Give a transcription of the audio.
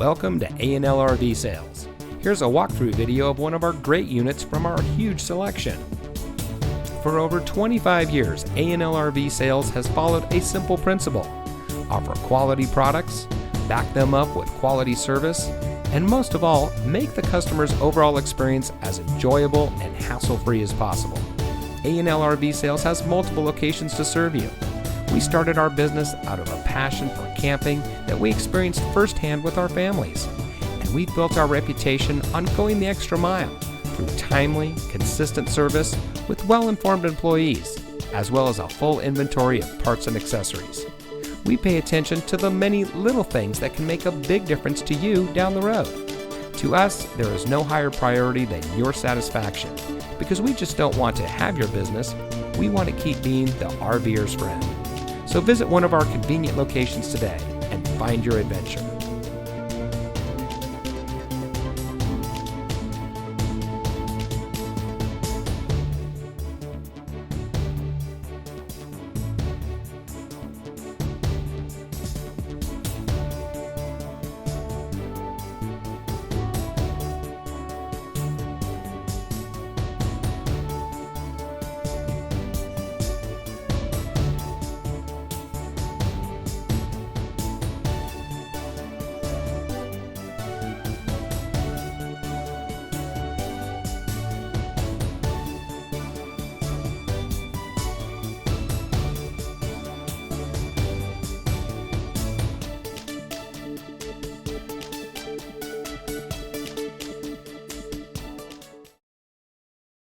Welcome to A&L RV Sales. Here's a walkthrough video of one of our great units from our huge selection. For over 25 years, A&L RV Sales has followed a simple principle: offer quality products, back them up with quality service, and most of all, make the customer's overall experience as enjoyable and hassle-free as possible. A&L RV Sales has multiple locations to serve you. We started our business out of a passion for camping that we experienced firsthand with our families, and we've built our reputation on going the extra mile through timely, consistent service with well-informed employees, as well as a full inventory of parts and accessories. We pay attention to the many little things that can make a big difference to you down the road. To us, there is no higher priority than your satisfaction, because we just don't want to have your business, we want to keep being the RVer's friend. So visit one of our convenient locations today and find your adventure.